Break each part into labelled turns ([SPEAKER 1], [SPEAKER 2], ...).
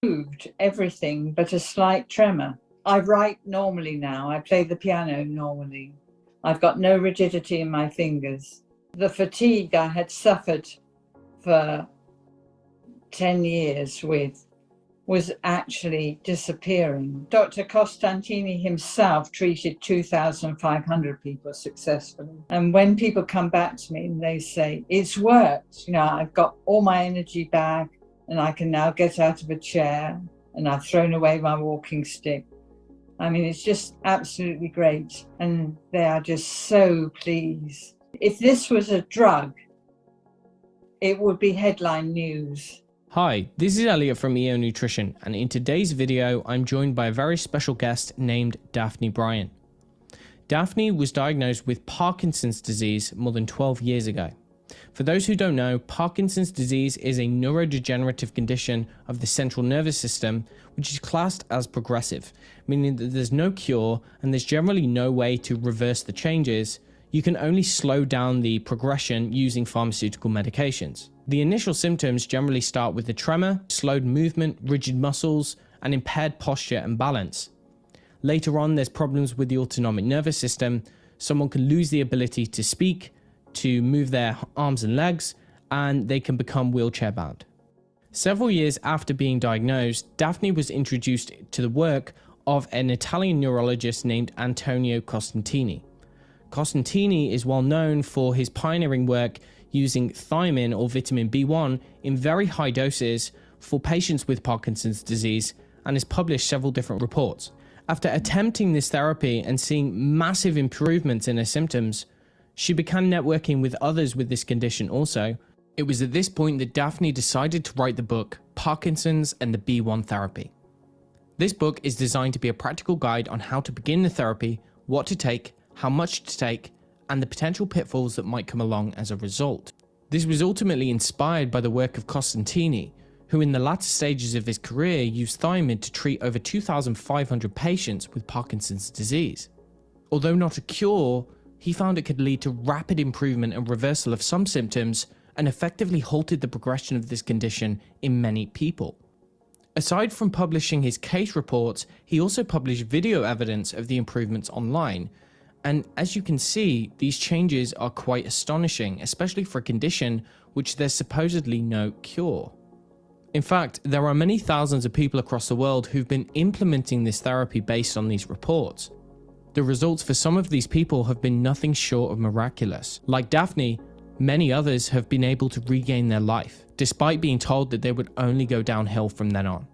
[SPEAKER 1] Moved everything but a slight tremor. I write normally now. I play the piano normally. I've got no rigidity in my fingers. The fatigue I had suffered for 10 years with was actually disappearing. Dr. Costantini himself treated 2,500 people successfully. And when people come back to me and they say, it's worked, I've got all my energy back and I can now get out of a chair and I've thrown away my walking stick. I mean, it's just absolutely great. And they are just so pleased. If this was a drug, it would be headline news.
[SPEAKER 2] Hi, this is Elliot from EO Nutrition, and in today's video, I'm joined by a very special guest named Daphne Bryan. Daphne was diagnosed with Parkinson's disease more than 12 years ago. For those who don't know, Parkinson's disease is a neurodegenerative condition of the central nervous system, which is classed as progressive, meaning that there's no cure and there's generally no way to reverse the changes. You can only slow down the progression using pharmaceutical medications. The initial symptoms generally start with the tremor, slowed movement, rigid muscles, and impaired posture and balance. Later on, there's problems with the autonomic nervous system. Someone can lose the ability to speak, to move their arms and legs, and they can become wheelchair bound. Several years after being diagnosed, Daphne was introduced to the work of an Italian neurologist named Antonio Costantini. Costantini is well known for his pioneering work using thiamine or vitamin B1 in very high doses for patients with Parkinson's disease and has published several different reports. After attempting this therapy and seeing massive improvements in her symptoms, she began networking with others with this condition also. It was at this point that Daphne decided to write the book Parkinson's and the B1 Therapy. This book is designed to be a practical guide on how to begin the therapy, what to take, how much to take, and the potential pitfalls that might come along as a result. This was ultimately inspired by the work of Costantini, who in the latter stages of his career used thiamine to treat over 2,500 patients with Parkinson's disease. Although not a cure, he found it could lead to rapid improvement and reversal of some symptoms and effectively halted the progression of this condition in many people. Aside from publishing his case reports, he also published video evidence of the improvements online. And as you can see, these changes are quite astonishing, especially for a condition which there's supposedly no cure. In fact, there are many thousands of people across the world who've been implementing this therapy based on these reports. The results for some of these people have been nothing short of miraculous. Like Daphne, many others have been able to regain their life, despite being told that they would only go downhill from then on.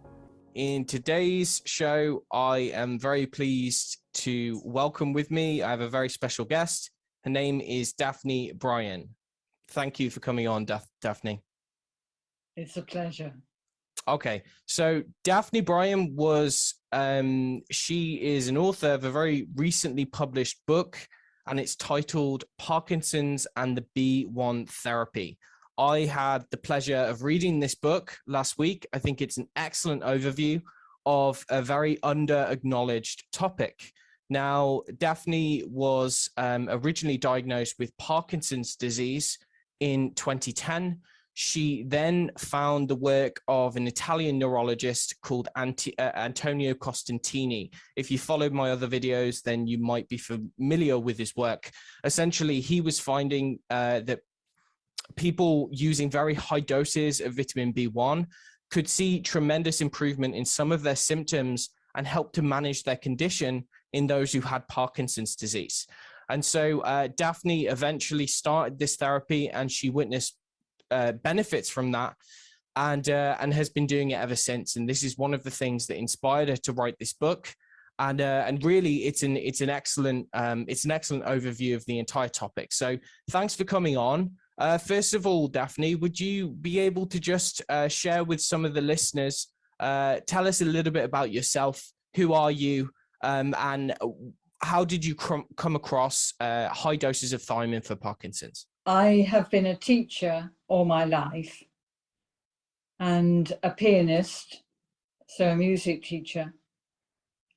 [SPEAKER 2] In today's show, I am very pleased to welcome with me, I have a very special guest. Her name is Daphne Bryan. Thank you for coming on, Daphne.
[SPEAKER 1] It's a pleasure.
[SPEAKER 2] Okay, so Daphne Bryan was, she is an author of a very recently published book, and it's titled Parkinson's and the B1 Therapy. I had the pleasure of reading this book last week. I think it's an excellent overview of a very under-acknowledged topic. Now, Daphne was originally diagnosed with Parkinson's disease in 2010. She then found the work of an Italian neurologist called Antonio Costantini. If you followed my other videos, then you might be familiar with his work. Essentially, he was finding that people using very high doses of vitamin B1 could see tremendous improvement in some of their symptoms and help to manage their condition in those who had Parkinson's disease. And so Daphne eventually started this therapy, and she witnessed benefits from that, and has been doing it ever since. And this is one of the things that inspired her to write this book. And really, it's an excellent overview of the entire topic. So thanks for coming on. First of all, Daphne, would you be able to just share with some of the listeners, tell us a little bit about yourself? Who are you, and how did you come across high doses of thiamine for Parkinson's?
[SPEAKER 1] I have been a teacher all my life and a pianist, so a music teacher.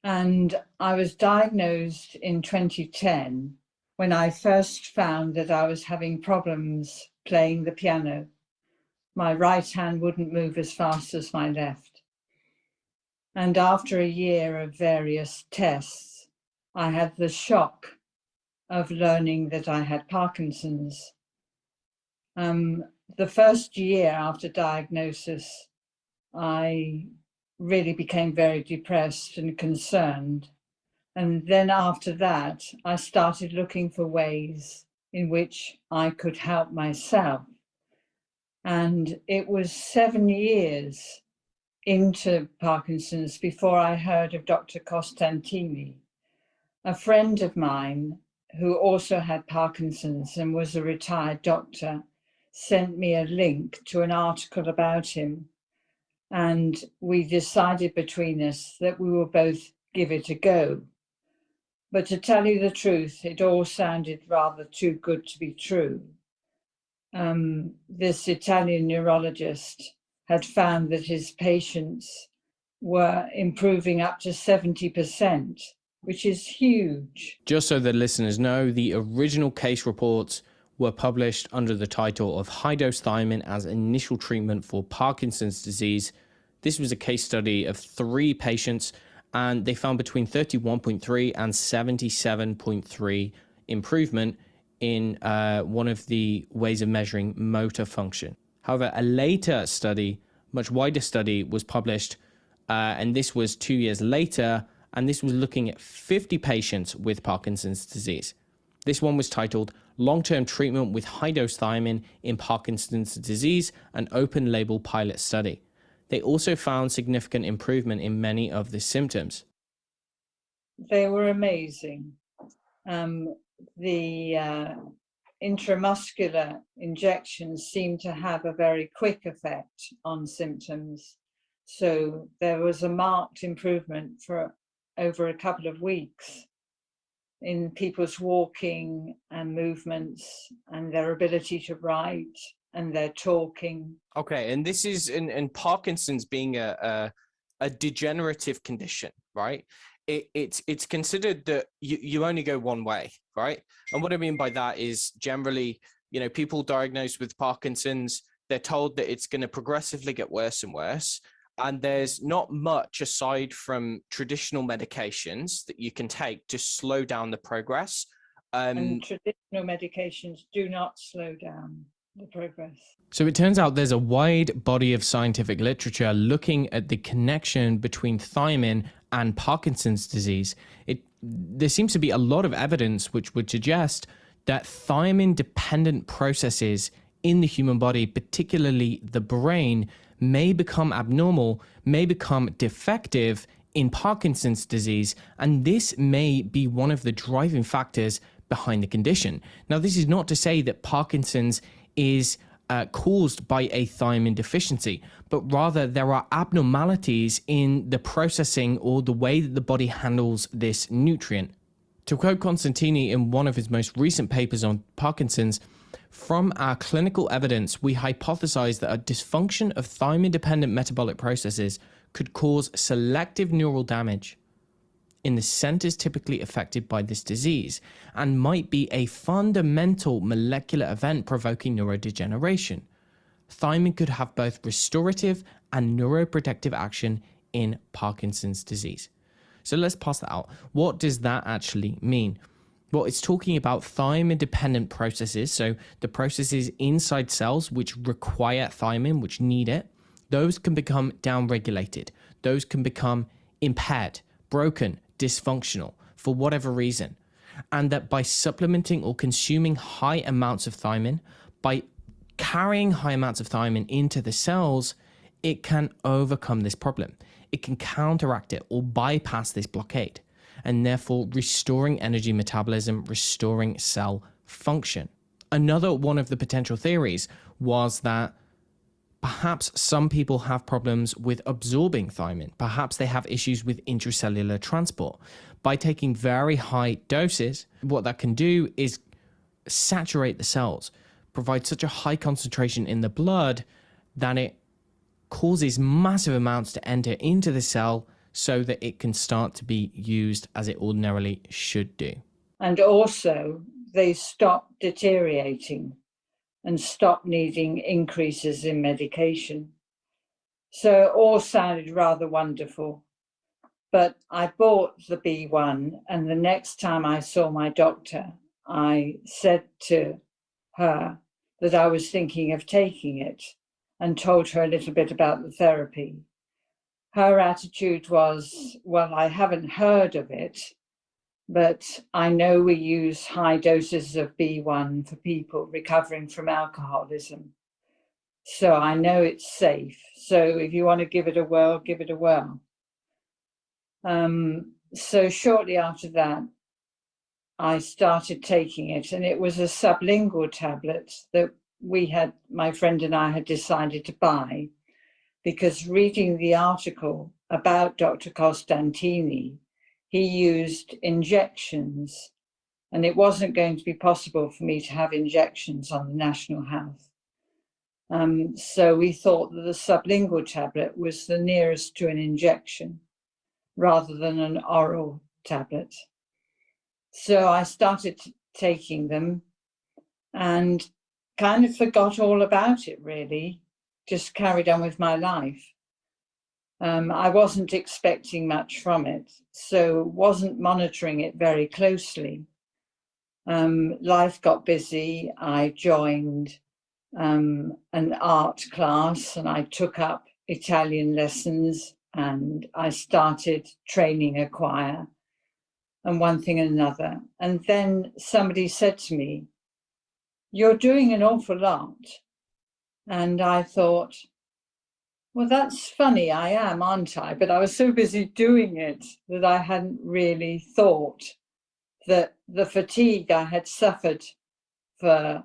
[SPEAKER 1] And I was diagnosed in 2010 when I first found that I was having problems playing the piano. My right hand wouldn't move as fast as my left. And after a year of various tests, I had the shock of learning that I had Parkinson's. The first year after diagnosis, I really became very depressed and concerned. And then after that, I started looking for ways in which I could help myself. And it was 7 years into Parkinson's before I heard of Dr. Costantini. A friend of mine who also had Parkinson's and was a retired doctor sent me a link to an article about him. And we decided between us that we will both give it a go. But to tell you the truth, it all sounded rather too good to be true. This Italian neurologist had found that his patients were improving up to 70%, which is huge.
[SPEAKER 2] Just so the listeners know, the original case reports were published under the title of High-Dose Thiamine as Initial Treatment for Parkinson's Disease. This was a case study of 3 patients, and they found between 31.3 and 77.3 improvement in one of the ways of measuring motor function. However, a later study, much wider study, was published, and this was 2 years later, and this was looking at 50 patients with Parkinson's disease. This one was titled Long-Term Treatment with High-Dose Thiamine in Parkinson's Disease, an open-label pilot study. They also found significant improvement in many of the symptoms.
[SPEAKER 1] They were amazing. The intramuscular injections seemed to have a very quick effect on symptoms. So there was a marked improvement for over a couple of weeks in people's walking and movements and their ability to write and their talking.
[SPEAKER 2] Okay, and this is in Parkinson's being a degenerative condition, right? It's considered that you only go one way, right? And what I mean by that is generally, people diagnosed with Parkinson's, they're told that it's going to progressively get worse and worse. And there's not much aside from traditional medications that you can take to slow down the progress.
[SPEAKER 1] And traditional medications do not slow down the progress.
[SPEAKER 2] So it turns out there's a wide body of scientific literature looking at the connection between thiamine and Parkinson's disease. There seems to be a lot of evidence which would suggest that thiamine-dependent processes in the human body, particularly the brain, may become abnormal, may become defective in Parkinson's disease, and this may be one of the driving factors behind the condition. Now, this is not to say that Parkinson's is caused by a thiamine deficiency, but rather there are abnormalities in the processing or the way that the body handles this nutrient. To quote Costantini in one of his most recent papers on Parkinson's, from our clinical evidence, we hypothesize that a dysfunction of thiamine-dependent metabolic processes could cause selective neural damage in the centers typically affected by this disease and might be a fundamental molecular event provoking neurodegeneration. Thiamine could have both restorative and neuroprotective action in Parkinson's disease. So let's pass that out. What does that actually mean? Well, it's talking about thiamine-dependent processes, so the processes inside cells which require thiamine, which need it, those can become downregulated. Those can become impaired, broken, dysfunctional for whatever reason. And that by supplementing or consuming high amounts of thiamine, by carrying high amounts of thiamine into the cells, it can overcome this problem. It can counteract it or bypass this blockade, and therefore restoring energy metabolism, restoring cell function. Another one of the potential theories was that perhaps some people have problems with absorbing thiamine. Perhaps they have issues with intracellular transport. By taking very high doses, what that can do is saturate the cells, provide such a high concentration in the blood that it causes massive amounts to enter into the cell so that it can start to be used as it ordinarily should do.
[SPEAKER 1] And also, they stop deteriorating and stop needing increases in medication. So it all sounded rather wonderful. But I bought the B1, and the next time I saw my doctor, I said to her that I was thinking of taking it and told her a little bit about the therapy. Her attitude was, well, I haven't heard of it, but I know we use high doses of B1 for people recovering from alcoholism. So I know it's safe. So if you want to give it a whirl, give it a whirl. So shortly after that, I started taking it, and it was a sublingual tablet that my friend and I had decided to buy, because reading the article about Dr. Costantini, he used injections, and it wasn't going to be possible for me to have injections on the National Health. So we thought that the sublingual tablet was the nearest to an injection rather than an oral tablet. So I started taking them and kind of forgot all about it, really, just carried on with my life. I wasn't expecting much from it, so wasn't monitoring it very closely. Life got busy. I joined an art class, and I took up Italian lessons, and I started training a choir, and one thing and another. And then somebody said to me, "You're doing an awful lot." And I thought, well, that's funny, I am, aren't I? But I was so busy doing it that I hadn't really thought that the fatigue I had suffered for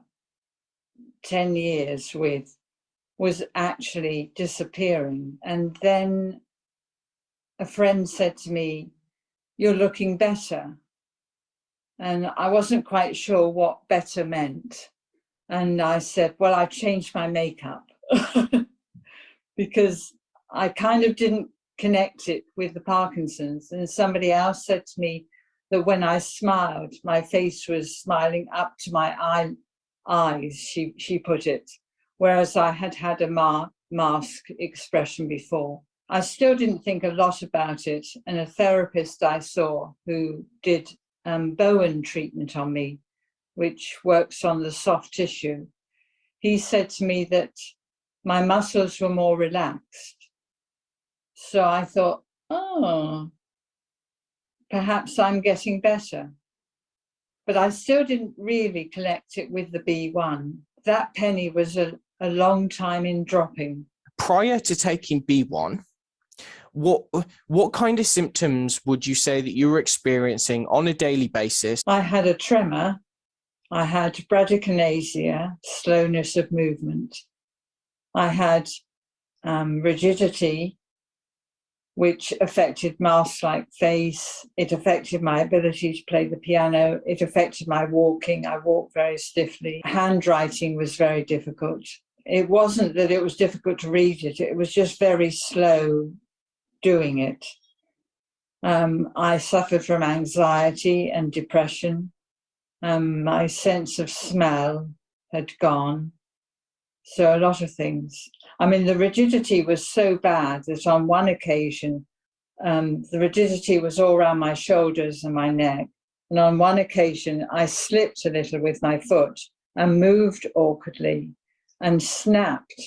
[SPEAKER 1] 10 years with was actually disappearing. And then a friend said to me, "You're looking better." And I wasn't quite sure what better meant. And I said, well, I changed my makeup. Because I kind of didn't connect it with the Parkinson's. And somebody else said to me that when I smiled, my face was smiling up to my eyes, she put it, whereas I had had a mask expression before. I still didn't think a lot about it. And a therapist I saw who did Bowen treatment on me, which works on the soft tissue, he said to me that my muscles were more relaxed. So I thought, oh, perhaps I'm getting better. But I still didn't really connect it with the B1. That penny was a long time in dropping.
[SPEAKER 2] Prior to taking B1, what kind of symptoms would you say that you were experiencing on a daily basis?
[SPEAKER 1] I had a tremor. I had bradykinesia, slowness of movement. I had rigidity, which affected mask-like face. It affected my ability to play the piano. It affected my walking. I walked very stiffly. Handwriting was very difficult. It wasn't that it was difficult to read it. It was just very slow doing it. I suffered from anxiety and depression. My sense of smell had gone. So a lot of things. I mean, the rigidity was so bad that on one occasion, the rigidity was all around my shoulders and my neck. And on one occasion, I slipped a little with my foot and moved awkwardly and snapped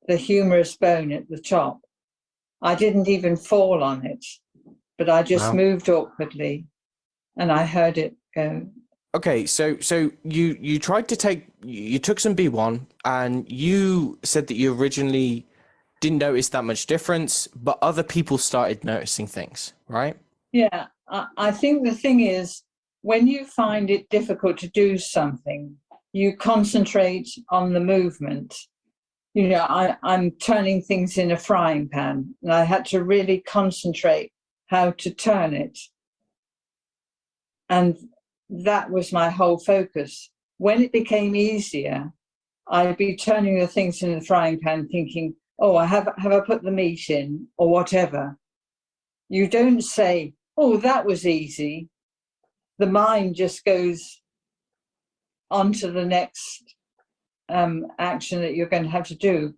[SPEAKER 1] the humerus bone at the top. I didn't even fall on it, but I just moved awkwardly and I heard it go.
[SPEAKER 2] Okay, so you took some B1, and you said that you originally didn't notice that much difference, but other people started noticing things, right?
[SPEAKER 1] Yeah, I think the thing is, when you find it difficult to do something, you concentrate on the movement. You know, I'm turning things in a frying pan, and I had to really concentrate how to turn it. And that was my whole focus. When it became easier, I'd be turning the things in the frying pan thinking, oh, have I put the meat in or whatever. You don't say, oh, that was easy. The mind just goes on to the next action that you're going to have to do.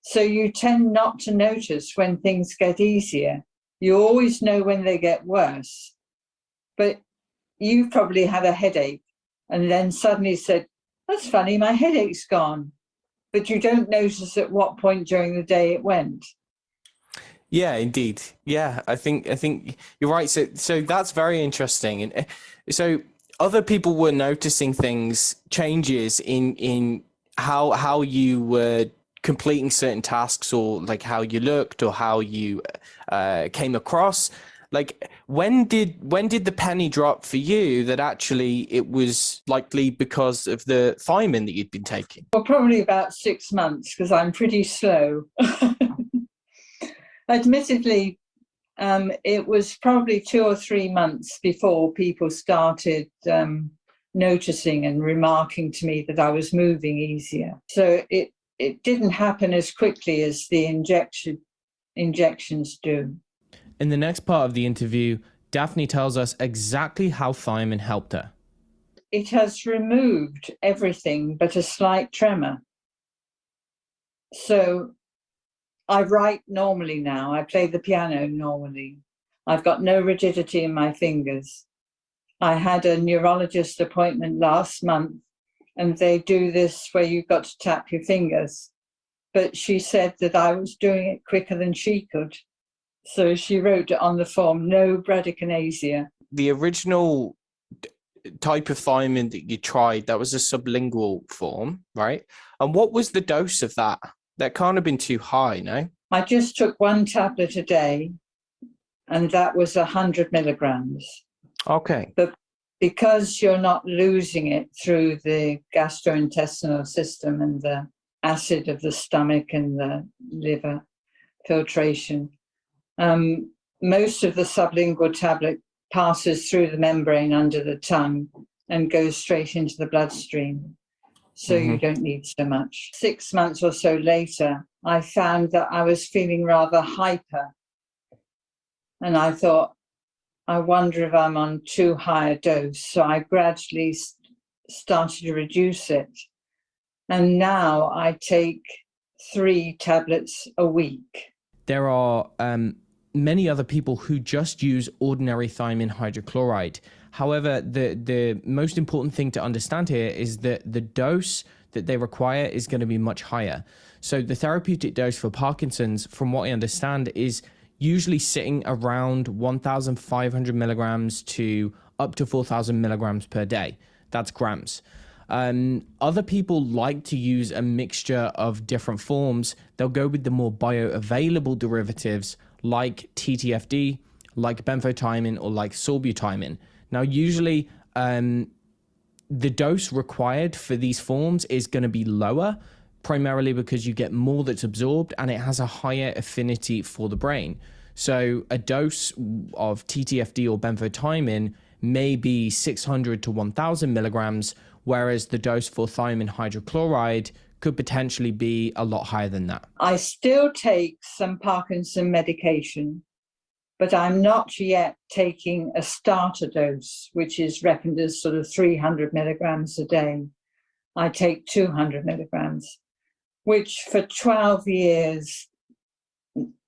[SPEAKER 1] So you tend not to notice when things get easier. You always know when they get worse. But you probably had a headache and then suddenly said, that's funny, my headache's gone. But you don't notice at what point during the day it went.
[SPEAKER 2] Yeah, indeed. Yeah, I think you're right. So that's very interesting. And so other people were noticing changes in how you were completing certain tasks, or like how you looked, or how you came across. Like when did the penny drop for you that actually it was likely because of the thiamine that you'd been taking?
[SPEAKER 1] Well, probably about 6 months, because I'm pretty slow. Admittedly, it was probably 2 or 3 months before people started noticing and remarking to me that I was moving easier. So it didn't happen as quickly as the injections do.
[SPEAKER 2] In the next part of the interview, Daphne tells us exactly how thiamine helped her.
[SPEAKER 1] It has removed everything but a slight tremor. So I write normally now. I play the piano normally. I've got no rigidity in my fingers. I had a neurologist appointment last month, and they do this where you've got to tap your fingers. But she said that I was doing it quicker than she could. So she wrote on the form, no bradykinesia.
[SPEAKER 2] The original type of thiamine that you tried, that was a sublingual form, right? And what was the dose of that? That can't have been too high, no?
[SPEAKER 1] I just took 1 tablet a day, and that was 100 milligrams.
[SPEAKER 2] Okay.
[SPEAKER 1] But because you're not losing it through the gastrointestinal system and the acid of the stomach and the liver filtration, most of the sublingual tablet passes through the membrane under the tongue and goes straight into the bloodstream. So you don't need so much. 6 months or so later, I found that I was feeling rather hyper. And I thought, I wonder if I'm on too high a dose. So I gradually started to reduce it. And now I take 3 tablets a week.
[SPEAKER 2] There are many other people who just use ordinary thiamine hydrochloride. However, the most important thing to understand here is that the dose that they require is going to be much higher. So the therapeutic dose for Parkinson's, from what I understand, is usually sitting around 1,500 milligrams to up to 4,000 milligrams per day. That's grams. Other people like to use a mixture of different forms. They'll go with the more bioavailable derivatives like TTFD, like benfotiamine, or like sorbutiamine. Now, usually the dose required for these forms is going to be lower, primarily because you get more that's absorbed and it has a higher affinity for the brain. So a dose of TTFD or benfotiamine may be 600 to 1,000 milligrams, whereas the dose for thiamine hydrochloride could potentially be a lot higher than that.
[SPEAKER 1] I still take some Parkinson medication, but I'm not yet taking a starter dose, which is reckoned as sort of 300 milligrams a day. I take 200 milligrams, which for 12 years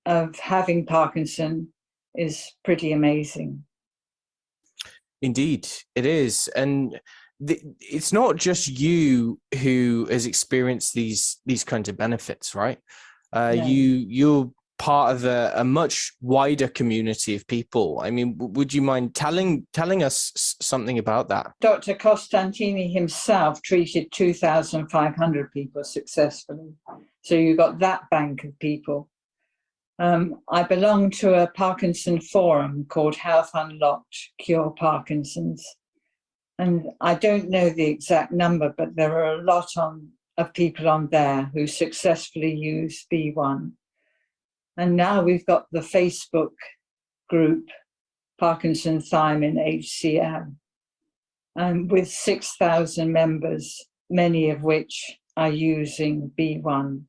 [SPEAKER 1] of having Parkinson is pretty amazing.
[SPEAKER 2] Indeed, it is. And it's not just you who has experienced these kinds of benefits, right? No. You're part of a much wider community of people. I mean, would you mind telling us something about that?
[SPEAKER 1] Dr. Costantini himself treated 2,500 people successfully. So you got that bank of people. I belong to a Parkinson forum called Health Unlocked, Cure Parkinson's. And I don't know the exact number, but there are a lot of people on there who successfully use B1. And now we've got the Facebook group, Parkinson Thiamine HCL, and with 6,000 members, many of which are using B1.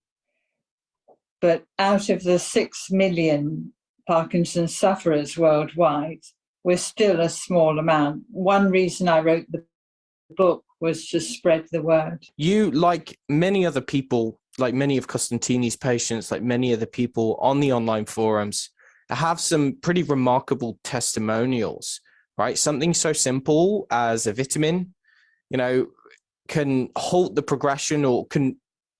[SPEAKER 1] But out of the 6 million Parkinson sufferers worldwide, we're still a small amount. One reason I wrote the book was to spread the word.
[SPEAKER 2] You, like many other people, like many of Costantini's patients, like many of the people on the online forums, have some pretty remarkable testimonials, right? Something so simple as a vitamin, can halt the progression or can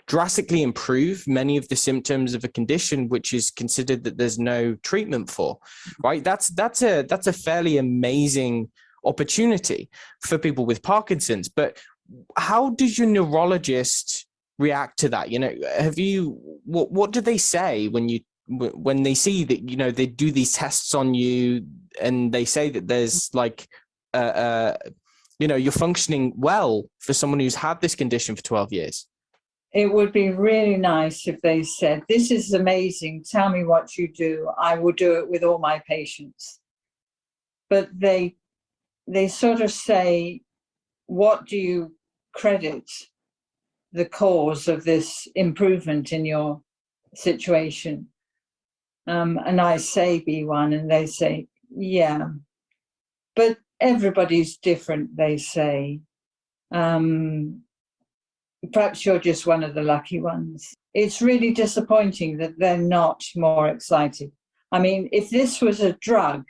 [SPEAKER 2] drastically improve many of the symptoms of a condition which is considered that there's no treatment for, right? That's a fairly amazing opportunity for people with Parkinson's. But how does your neurologist react to that? What do they say when they see that, they do these tests on you and they say that there's like you're functioning well for someone who's had this condition for 12 years?
[SPEAKER 1] It would be really nice if they said, this is amazing, tell me what you do. I will do it with all my patients. But they sort of say, what do you credit the cause of this improvement in your situation? And I say B1 and they say, yeah, but everybody's different, they say. Perhaps you're just one of the lucky ones. It's really disappointing that they're not more excited. I mean, if this was a drug,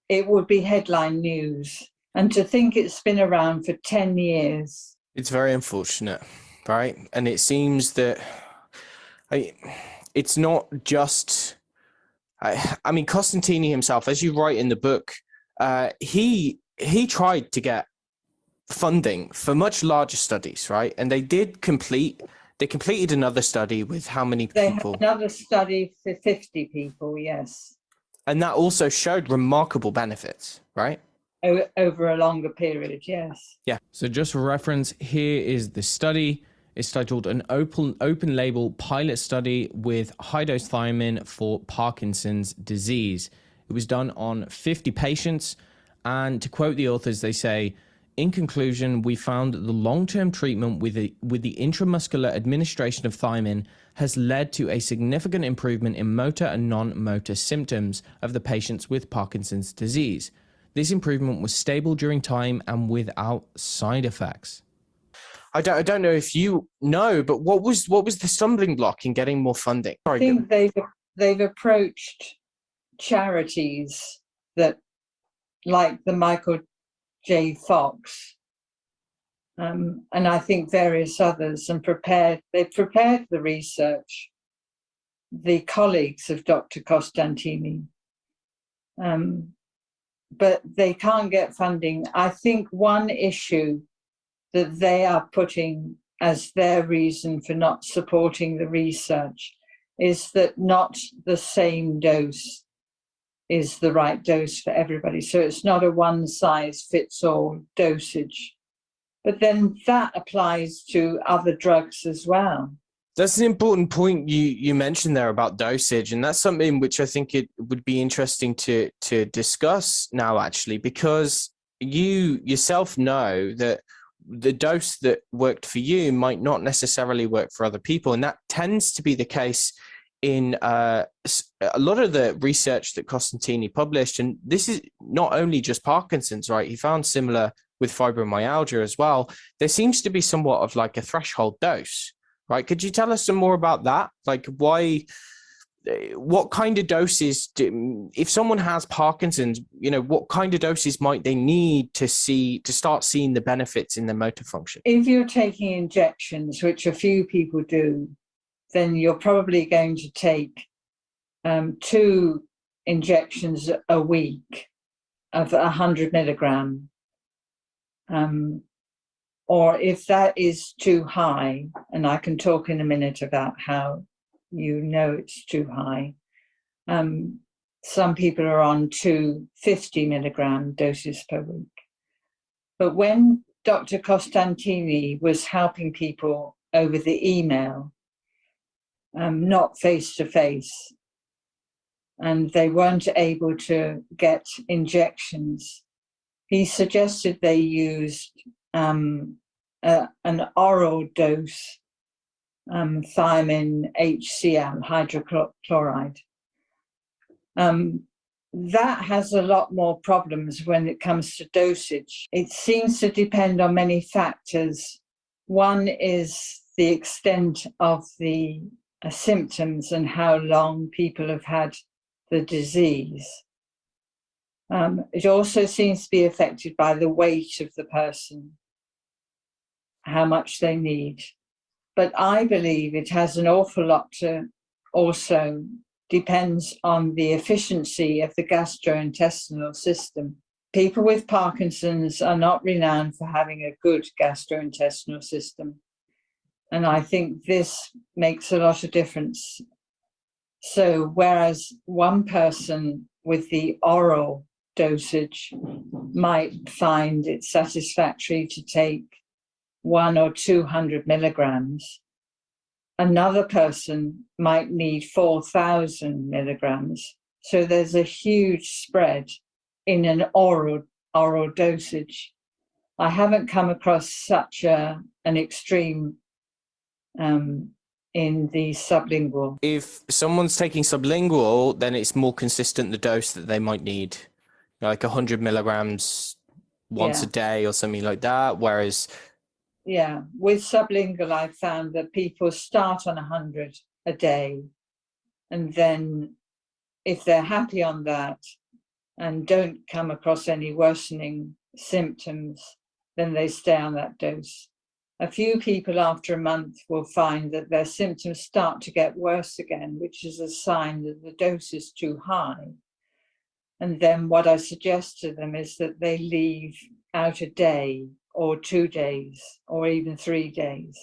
[SPEAKER 1] it would be headline news. And to think it's been around for 10 years.
[SPEAKER 2] It's very unfortunate, right? And it seems that it's not just... I mean, Costantini himself, as you write in the book, he tried to get funding for much larger studies, right? And they completed another study with how many people?
[SPEAKER 1] They had another study for 50 people, yes.
[SPEAKER 2] And that also showed remarkable benefits, right?
[SPEAKER 1] Over a longer period, yes.
[SPEAKER 2] Yeah. So just for reference, here is the study. It's titled an open label pilot study with high dose thiamine for Parkinson's disease. It was done on 50 patients. And to quote the authors, they say, in conclusion, we found that the long-term treatment with the intramuscular administration of thiamine has led to a significant improvement in motor and non-motor symptoms of the patients with Parkinson's disease. This improvement was stable during time and without side effects. I don't know if you know, but what was the stumbling block in getting more funding?
[SPEAKER 1] I think they've approached charities that, like the Michael J. Fox, and I think various others, and they've prepared the research, the colleagues of Dr. Costantini, but they can't get funding. I think one issue that they are putting as their reason for not supporting the research is that not the same dose is the right dose for everybody. So it's not a one-size-fits-all dosage. But then that applies to other drugs as well.
[SPEAKER 2] That's an important point you mentioned there about dosage, and that's something which I think it would be interesting to discuss now, actually, because you yourself know that the dose that worked for you might not necessarily work for other people, and that tends to be the case in a lot of the research that Costantini published. And this is not only just Parkinson's, right? He found similar with fibromyalgia as well. There seems to be somewhat of like a threshold dose, right? Could you tell us some more about that? Like what kind of doses, if someone has Parkinson's, what kind of doses might they need to start seeing the benefits in their motor function?
[SPEAKER 1] If you're taking injections, which a few people do, then you're probably going to take 2 injections a week of 100 milligram. Or if that is too high, and I can talk in a minute about how it's too high, some people are on 2 50 milligram doses per week. But when Dr. Costantini was helping people over the email, not face-to-face, and they weren't able to get injections, he suggested they used an oral dose, thiamine HCl, hydrochloride. That has a lot more problems when it comes to dosage. It seems to depend on many factors. One is the extent of the symptoms and how long people have had the disease. It also seems to be affected by the weight of the person, how much they need. But I believe it has an awful lot to also depends on the efficiency of the gastrointestinal system. People with Parkinson's are not renowned for having a good gastrointestinal system. And I think this makes a lot of difference. So whereas one person with the oral dosage might find it satisfactory to take 100 or 200 milligrams, another person might need 4,000 milligrams. So there's a huge spread in an oral dosage. I haven't come across such an extreme in the sublingual.
[SPEAKER 2] If someone's taking sublingual, then it's more consistent, the dose that they might need, like 100 milligrams once a day or something like that. Whereas
[SPEAKER 1] with sublingual, I've found that people start on 100 a day, and then if they're happy on that and don't come across any worsening symptoms, then they stay on that dose. A few people after a month will find that their symptoms start to get worse again, which is a sign that the dose is too high. And then what I suggest to them is that they leave out a day or 2 days or even 3 days.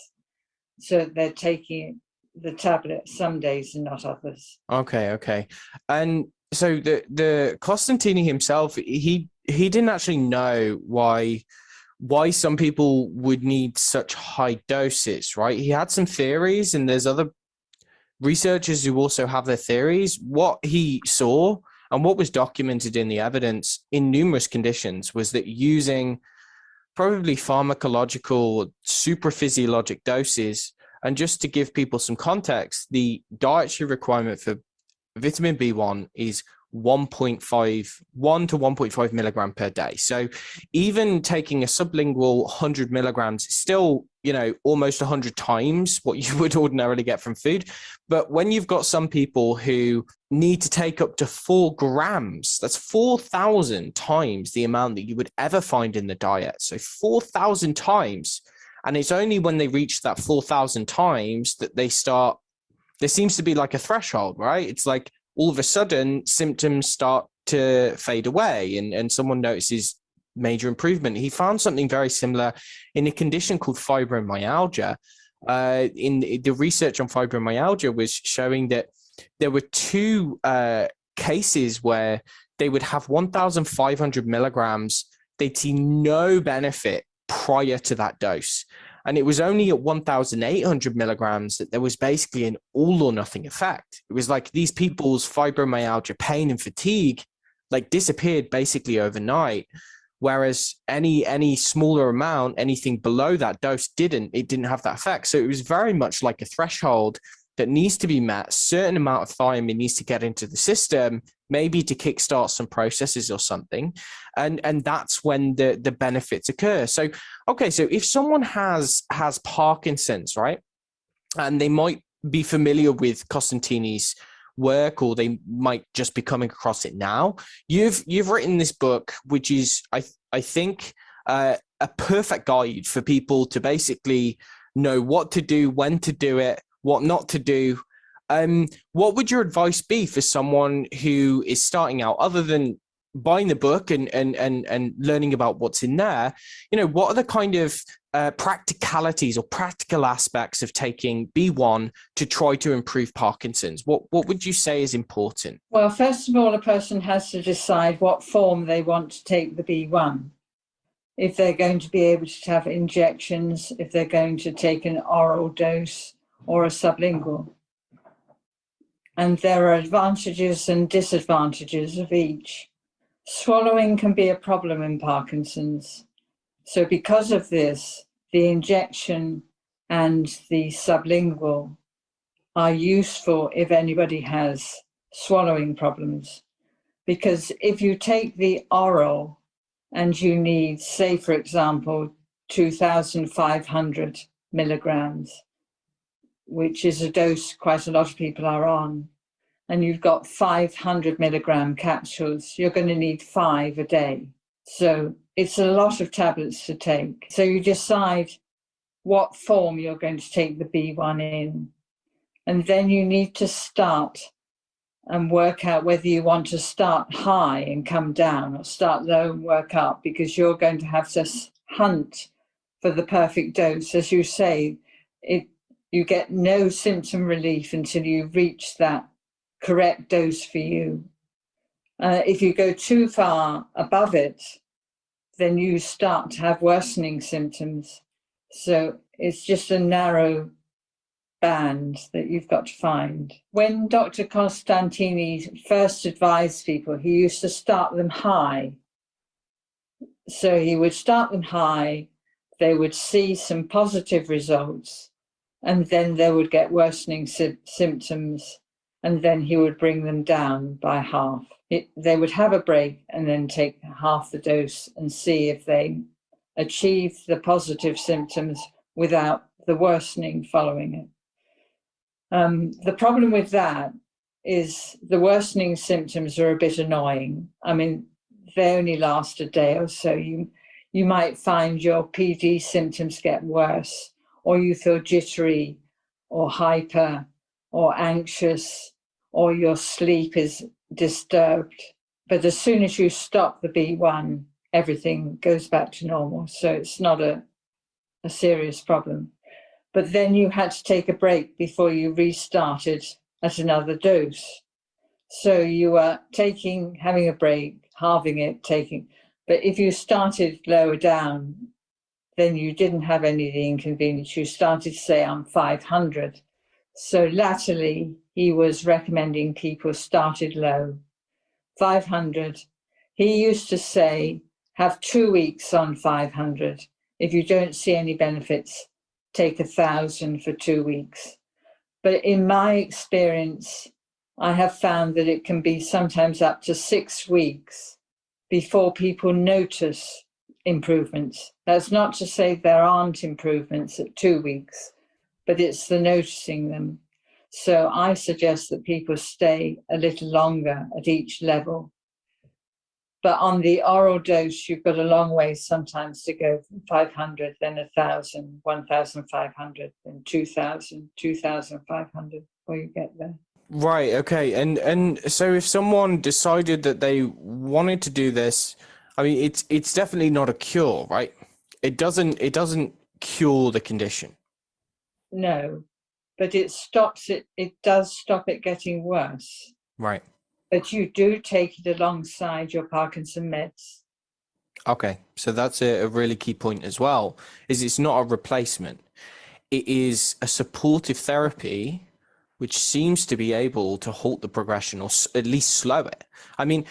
[SPEAKER 1] So they're taking the tablet some days and not others.
[SPEAKER 2] Okay. And so the Costantini himself, he didn't actually know why some people would need such high doses, right? He had some theories, and there's other researchers who also have their theories. What he saw and what was documented in the evidence in numerous conditions was that using probably pharmacological, supraphysiologic doses, and just to give people some context, the dietary requirement for vitamin B1 is 1 to 1.5 milligram per day. So even taking a sublingual 100 milligrams is still, almost 100 times what you would ordinarily get from food. But when you've got some people who need to take up to 4 grams, that's 4,000 times the amount that you would ever find in the diet. So 4,000 times. And it's only when they reach that 4,000 times that there seems to be like a threshold, right? It's like, all of a sudden, symptoms start to fade away, and someone notices major improvement. He found something very similar in a condition called fibromyalgia. In the research on fibromyalgia was showing that there were 2 cases where they would have 1,500 milligrams. They'd see no benefit prior to that dose. And it was only at 1,800 milligrams that there was basically an all or nothing effect. It was like these people's fibromyalgia, pain and fatigue, like disappeared basically overnight. Whereas any smaller amount, anything below that dose it didn't have that effect. So it was very much like a threshold that needs to be met. A certain amount of thiamine needs to get into the system, maybe to kickstart some processes or something. And that's when the benefits occur. So, okay, so if someone has Parkinson's, right, and they might be familiar with Costantini's work, or they might just be coming across it now, you've written this book, which is, I think, a perfect guide for people to basically know what to do, when to do it, what not to do. What would your advice be for someone who is starting out, other than buying the book and learning about what's in there? What are the kind of practicalities or practical aspects of taking B1 to try to improve Parkinson's? What would you say is important?
[SPEAKER 1] Well, first of all, a person has to decide what form they want to take the B1. If they're going to be able to have injections, if they're going to take an oral dose or a sublingual. And there are advantages and disadvantages of each. Swallowing can be a problem in Parkinson's. So because of this, the injection and the sublingual are useful if anybody has swallowing problems. Because if you take the oral and you need, say, for example, 2,500 milligrams, which is a dose quite a lot of people are on, and you've got 500 milligram capsules, you're going to need 5 a day. So it's a lot of tablets to take. So you decide what form you're going to take the B1 in. And then you need to start and work out whether you want to start high and come down or start low and work up, because you're going to have to hunt for the perfect dose. As you say, you get no symptom relief until you reach that correct dose for you. If you go too far above it, then you start to have worsening symptoms. So it's just a narrow band that you've got to find. When Dr. Costantini first advised people, he used to start them high. So he would start them high, they would see some positive results, and then they would get worsening symptoms, and then he would bring them down by half. They would have a break and then take half the dose and see if they achieve the positive symptoms without the worsening following it. The problem with that is the worsening symptoms are a bit annoying. I mean, they only last a day or so. You might find your PD symptoms get worse, or you feel jittery or hyper or anxious, or your sleep is disturbed. But as soon as you stop the B1, everything goes back to normal. So it's not a serious problem. But then you had to take a break before you restarted at another dose. So you were having a break, halving it, but if you started lower down, then you didn't have any of the inconvenience. You started, say, on 500. So latterly, he was recommending people started low, 500. He used to say, have 2 weeks on 500. If you don't see any benefits, take 1,000 for 2 weeks. But in my experience, I have found that it can be sometimes up to 6 weeks before people notice improvements. That's not to say there aren't improvements at 2 weeks, but it's the noticing them. So I suggest that people stay a little longer at each level. But on the oral dose, you've got a long way sometimes to go, from 500, then 1,000, 1,500, then 2,000, 2,500 before you get there.
[SPEAKER 2] Right. Okay. And so if someone decided that they wanted to do this, I mean, it's definitely not a cure, right? It doesn't cure the condition.
[SPEAKER 1] No, but it stops it. It does stop it getting worse.
[SPEAKER 2] Right.
[SPEAKER 1] But you do take it alongside your Parkinson meds.
[SPEAKER 2] Okay. So that's a really key point as well, is it's not a replacement. It is a supportive therapy which seems to be able to halt the progression or at least slow it. I mean,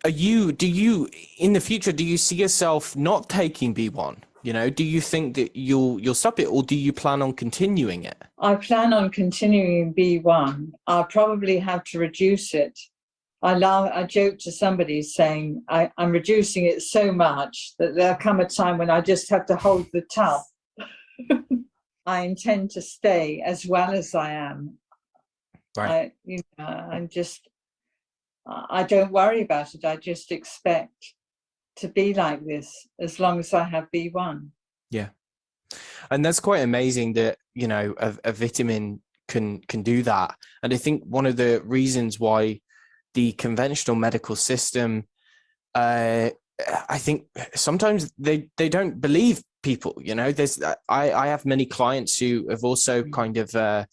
[SPEAKER 2] do you in the future, do you see yourself not taking B1? You know, do you think that you'll stop it, or do you plan on continuing it?
[SPEAKER 1] I plan on continuing B1. I'll probably have to reduce it. I joke to somebody saying I'm reducing it so much that there'll come a time when I just have to hold the tub. I intend to stay as well as I am.
[SPEAKER 2] Right.
[SPEAKER 1] I don't worry about it. I just expect to be like this as long as I have B1.
[SPEAKER 2] Yeah. And that's quite amazing that, you know, a vitamin can do that. And I think one of the reasons why the conventional medical system, I think sometimes they don't believe people, you know. I have many clients who have also kind of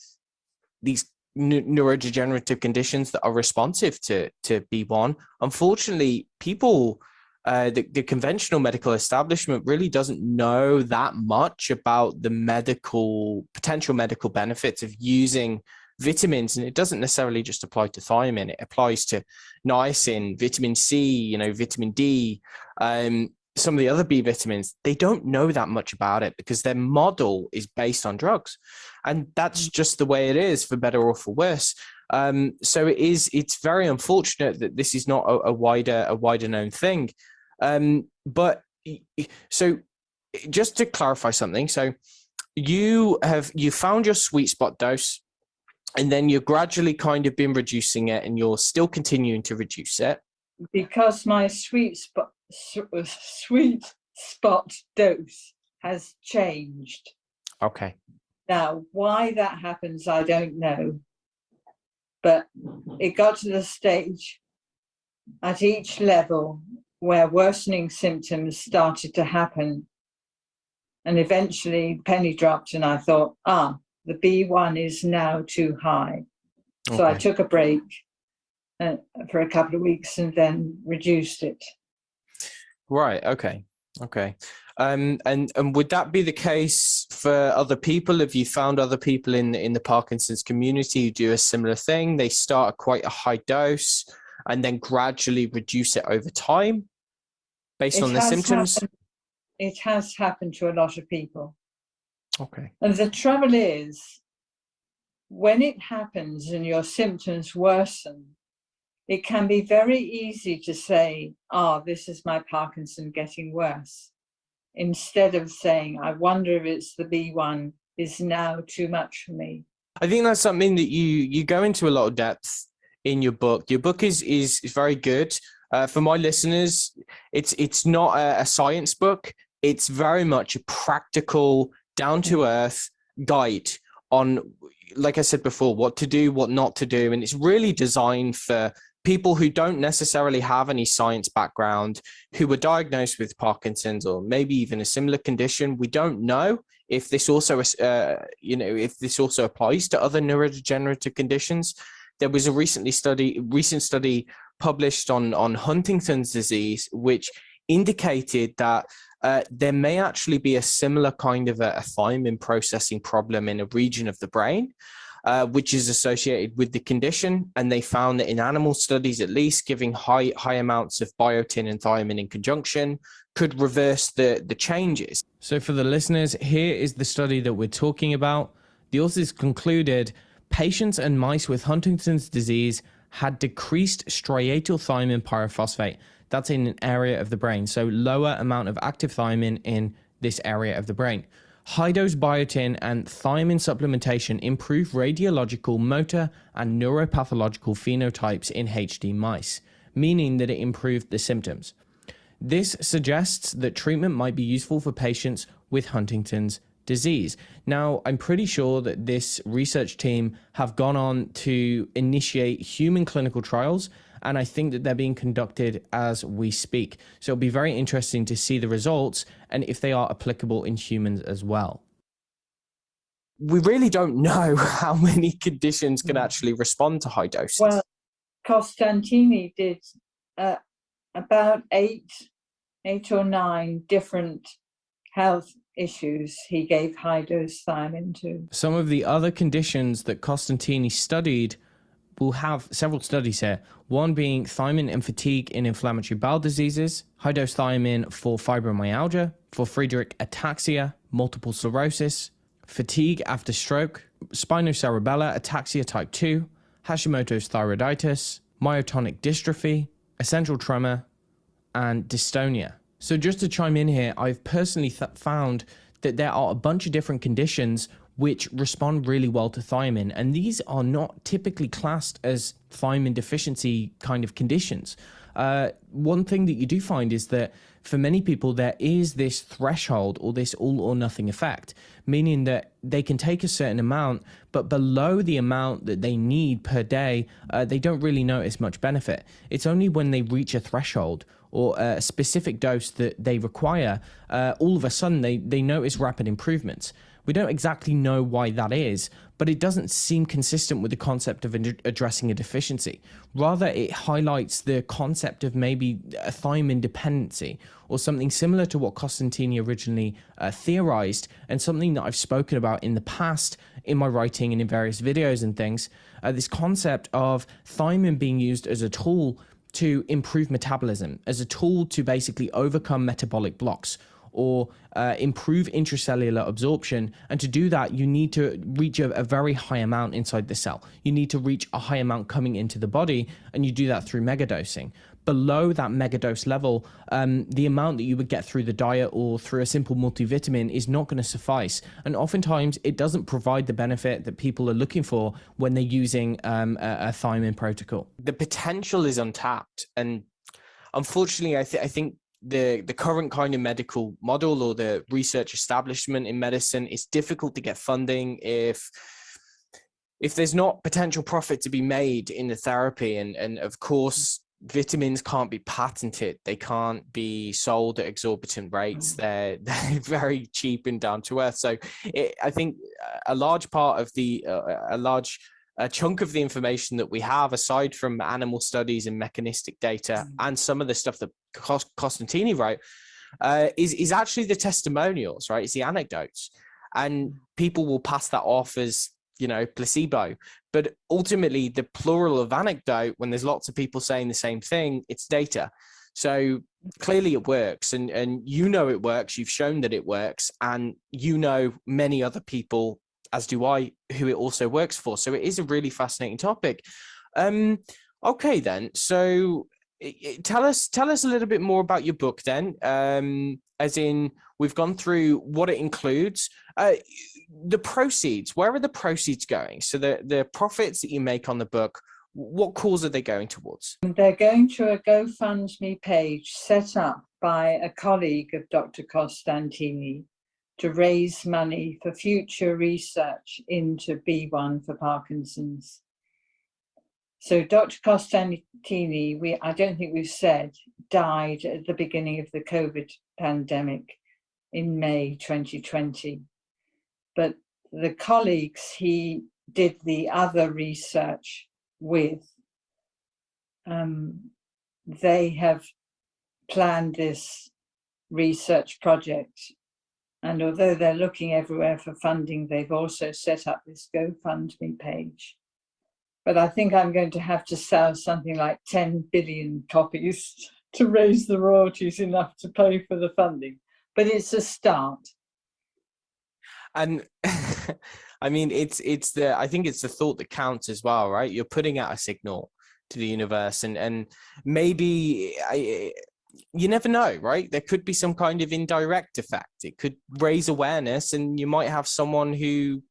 [SPEAKER 2] these neurodegenerative conditions that are responsive to B1. Unfortunately, people, the conventional medical establishment really doesn't know that much about the potential medical benefits of using vitamins. And it doesn't necessarily just apply to thiamine. It applies to niacin, vitamin C, you know, vitamin D, some of the other B vitamins. They don't know that much about it because their model is based on drugs. And that's just the way it is, for better or for worse. So it's very unfortunate that this is not a wider known thing. But so just to clarify something, so you found your sweet spot dose. And then you're gradually kind of been reducing it, and you're still continuing to reduce it.
[SPEAKER 1] Because my sweet spot dose has changed.
[SPEAKER 2] Okay.
[SPEAKER 1] Now, why that happens, I don't know. But it got to the stage at each level where worsening symptoms started to happen. And eventually penny dropped and I thought, the B1 is now too high. So I took a break for a couple of weeks and then reduced it.
[SPEAKER 2] Right. Okay. And would that be the case for other people? Have you found other people in the Parkinson's community who do a similar thing? They start at quite a high dose and then gradually reduce it over time based on the symptoms?
[SPEAKER 1] It has happened to a lot of people.
[SPEAKER 2] Okay.
[SPEAKER 1] And the trouble is, when it happens and your symptoms worsen, it can be very easy to say, this is my Parkinson getting worse, instead of saying, I wonder if it's the B1 is now too much for me.
[SPEAKER 2] I think that's something that you go into a lot of depth in your book. Your book is very good. For my listeners, it's not a science book. It's very much a practical, down-to-earth guide on, like I said before, what to do, what not to do. And it's really designed for people who don't necessarily have any science background, who were diagnosed with Parkinson's or maybe even a similar condition. We don't know if this also, if this also applies to other neurodegenerative conditions. There was a recent study published on Huntington's disease, which indicated that there may actually be a similar kind of a thiamine processing problem in a region of the brain, which is associated with the condition. And they found that in animal studies, at least, giving high amounts of biotin and thiamine in conjunction could reverse the changes. So for the listeners, here is the study that we're talking about. The authors concluded patients and mice with Huntington's disease had decreased striatal thiamine pyrophosphate. That's in an area of the brain, so lower amount of active thiamine in this area of the brain. High-dose biotin and thiamine supplementation improve radiological, motor, and neuropathological phenotypes in HD mice, meaning that it improved the symptoms. This suggests that treatment might be useful for patients with Huntington's disease. Now, I'm pretty sure that this research team have gone on to initiate human clinical trials, and I think that they're being conducted as we speak. So it'll be very interesting to see the results and if they are applicable in humans as well. We really don't know how many conditions can actually respond to high doses.
[SPEAKER 1] Well, Costantini did about eight or nine different health issues he gave high-dose thiamine to.
[SPEAKER 2] Some of the other conditions that Costantini studied, we'll have several studies here. One being thiamine and fatigue in inflammatory bowel diseases, high-dose thiamine for fibromyalgia, for Friedreich ataxia, multiple sclerosis, fatigue after stroke, spinocerebellar ataxia type 2, Hashimoto's thyroiditis, myotonic dystrophy, essential tremor, and dystonia. So just to chime in here, I've personally found that there are a bunch of different conditions which respond really well to thiamine, and these are not typically classed as thiamine deficiency kind of conditions. One thing that you do find is that for many people there is this threshold or this all or nothing effect, meaning that they can take a certain amount, but below the amount that they need per day, they don't really notice much benefit. It's only when they reach a threshold or a specific dose that they require, all of a sudden they notice rapid improvements. We don't exactly know why that is, but it doesn't seem consistent with the concept of addressing a deficiency. Rather, it highlights the concept of maybe a thiamine dependency or something similar to what Costantini originally theorized, and something that I've spoken about in the past in my writing and in various videos and things. This concept of thiamine being used as a tool to improve metabolism, as a tool to basically overcome metabolic blocks, or improve intracellular absorption. And to do that, you need to reach a very high amount inside the cell. You need to reach a high amount coming into the body, and you do that through megadosing. Below that megadose level, the amount that you would get through the diet or through a simple multivitamin is not going to suffice. And oftentimes it doesn't provide the benefit that people are looking for when they're using a thiamine protocol. The potential is untapped. And unfortunately, I think the current kind of medical model or the research establishment in medicine, is difficult to get funding if there's not potential profit to be made in the therapy. And of course, vitamins can't be patented. They can't be sold at exorbitant rates. They're very cheap and down to earth. So I think a large part of a chunk of the information that we have, aside from animal studies and mechanistic data and some of the stuff that Costantini wrote, is actually the testimonials, right? It's the anecdotes. And people will pass that off as, placebo. But ultimately, the plural of anecdote, when there's lots of people saying the same thing, it's data. So clearly it works, and it works. You've shown that it works, and many other people, as do I, who it also works for. So it is a really fascinating topic. Okay, then. So tell us a little bit more about your book then. As in, we've gone through what it includes. The proceeds, where are the proceeds going? So the profits that you make on the book, what cause are they going towards?
[SPEAKER 1] They're going to a GoFundMe page set up by a colleague of Dr. Costantini to raise money for future research into B1 for Parkinson's. So Dr. Costantini, I don't think we've said, died at the beginning of the COVID pandemic in May 2020. But the colleagues he did the other research with, they have planned this research project. And although they're looking everywhere for funding, they've also set up this GoFundMe page. But I think I'm going to have to sell something like 10 billion copies to raise the royalties enough to pay for the funding. But it's a start.
[SPEAKER 2] And I mean, I think it's the thought that counts as well, right? You're putting out a signal to the universe, and maybe you never know, right? There could be some kind of indirect effect. It could raise awareness, and you might have someone who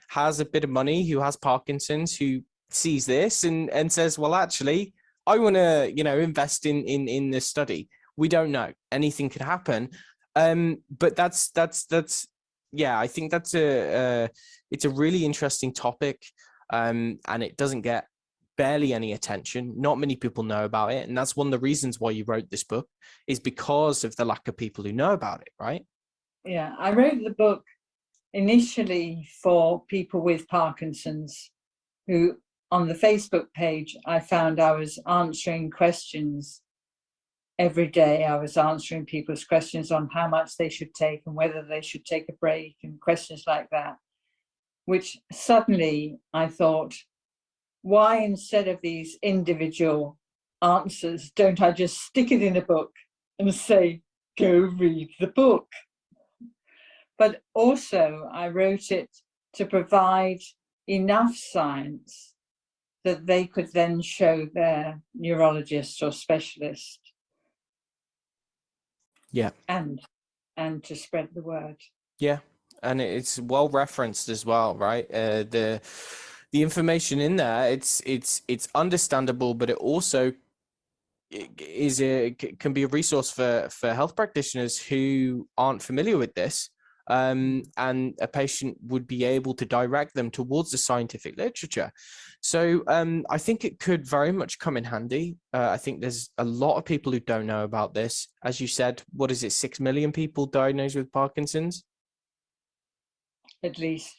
[SPEAKER 2] has a bit of money, who has Parkinson's, who sees this and says, well, actually, I want to, invest in this study. We don't know. Anything could happen. But that's yeah, I think that's it's a really interesting topic, and it doesn't get barely any attention. Not many people know about it, and that's one of the reasons why you wrote this book, is because of the lack of people who know about it, right?
[SPEAKER 1] Yeah, I wrote the book initially for people with Parkinson's, who on the Facebook page, I found I was answering questions every day. I was answering people's questions on how much they should take and whether they should take a break and questions like that, which suddenly I thought, why instead of these individual answers, don't I just stick it in a book and say, go read the book? But also I wrote it to provide enough science that they could then show their neurologist or specialist.
[SPEAKER 2] Yeah.
[SPEAKER 1] And to spread the word. Yeah.
[SPEAKER 2] And it's well referenced as well, right? The information in there, it's understandable, but it also can be a resource for health practitioners who aren't familiar with this. And a patient would be able to direct them towards the scientific literature. So I think it could very much come in handy. I think there's a lot of people who don't know about this. As you said, what is it, 6 million people diagnosed with Parkinson's?
[SPEAKER 1] At least.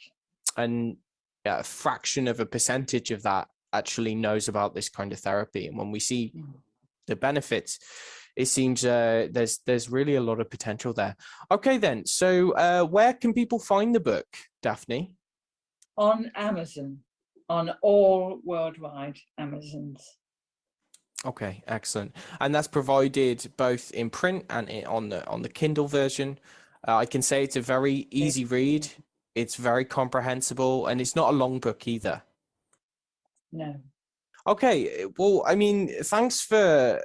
[SPEAKER 2] And a fraction of a percentage of that actually knows about this kind of therapy. And when we see the benefits, it seems there's really a lot of potential there. Okay, then. So where can people find the book, Daphne?
[SPEAKER 1] On Amazon, on all worldwide Amazons.
[SPEAKER 2] Okay, excellent. And that's provided both in print and on the Kindle version. I can say it's a very easy read. It's very comprehensible, and it's not a long book either.
[SPEAKER 1] No.
[SPEAKER 2] Okay, well, I mean, thanks for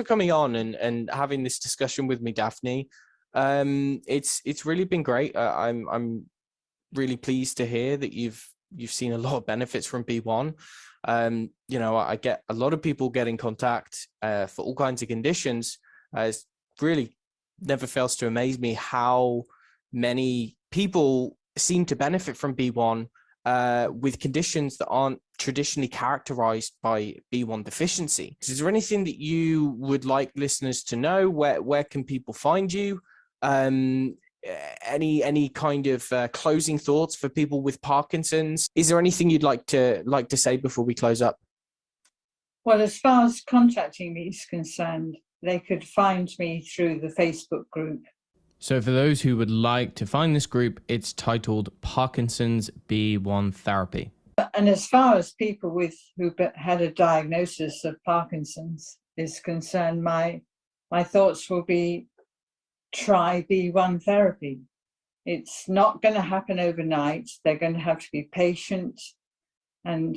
[SPEAKER 2] coming on and having this discussion with me, Daphne. It's really been great. I'm really pleased to hear that you've seen a lot of benefits from B1. You know, I get a lot of people get in contact for all kinds of conditions. It's really never fails to amaze me how many people seem to benefit from B1 with conditions that aren't traditionally characterized by B1 deficiency. Is there anything that you would like listeners to know? Where can people find you? Any kind of closing thoughts for people with Parkinson's? Is there anything you'd like to say before we close up?
[SPEAKER 1] Well, as far as contacting me is concerned, they could find me through the Facebook group.
[SPEAKER 2] So for those who would like to find this group, it's titled Parkinson's B1 Therapy.
[SPEAKER 1] And as far as people who had a diagnosis of Parkinson's is concerned, my thoughts will be try B1 therapy. It's not going to happen overnight. They're going to have to be patient and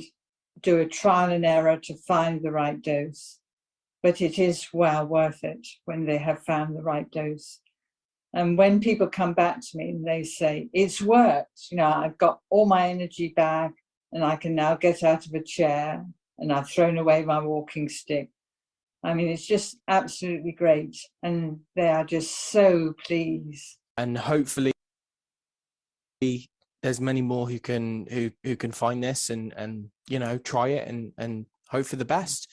[SPEAKER 1] do a trial and error to find the right dose. But it is well worth it when they have found the right dose. And when people come back to me and they say, it's worked, you know, I've got all my energy back and I can now get out of a chair and I've thrown away my walking stick. I mean, it's just absolutely great. And they are just so pleased.
[SPEAKER 2] And hopefully there's many more who can find this and you know, try it and hope for the best.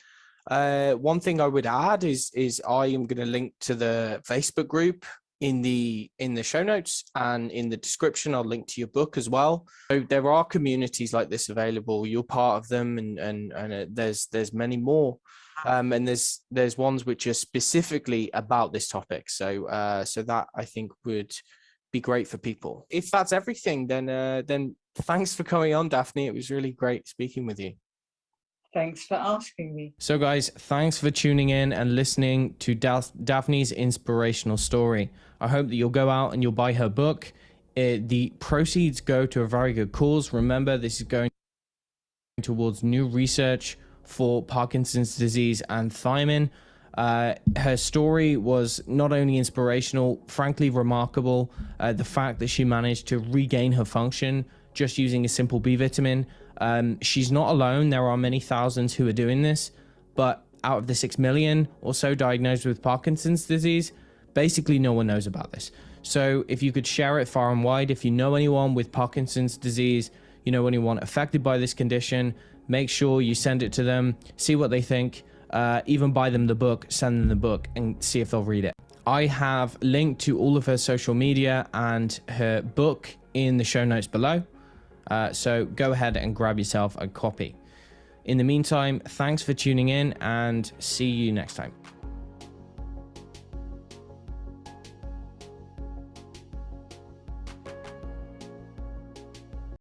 [SPEAKER 2] One thing I would add is I am going to link to the Facebook group in the show notes, and in the description I'll link to your book as well. So there are communities like this available. You're part of them, and there's many more, and there's ones which are specifically about this topic. So that I think would be great for people. If that's everything, then thanks for coming on, Daphne. It was really great speaking with you.
[SPEAKER 1] Thanks for asking me.
[SPEAKER 2] So guys, thanks for tuning in and listening to Daphne's inspirational story. I hope that you'll go out and you'll buy her book. The proceeds go to a very good cause. Remember, this is going towards new research for Parkinson's disease and thiamine. Her story was not only inspirational, frankly remarkable. The fact that she managed to regain her function just using a simple B vitamin. She's not alone. There are many thousands who are doing this, but out of the 6 million or so diagnosed with Parkinson's disease, basically no one knows about this. So if you could share it far and wide, if you know anyone with Parkinson's disease, you know anyone affected by this condition, make sure you send it to them, see what they think, even buy them the book, send them the book and see if they'll read it. I have linked to all of her social media and her book in the show notes below. So go ahead and grab yourself a copy. In the meantime, thanks for tuning in and see you next time.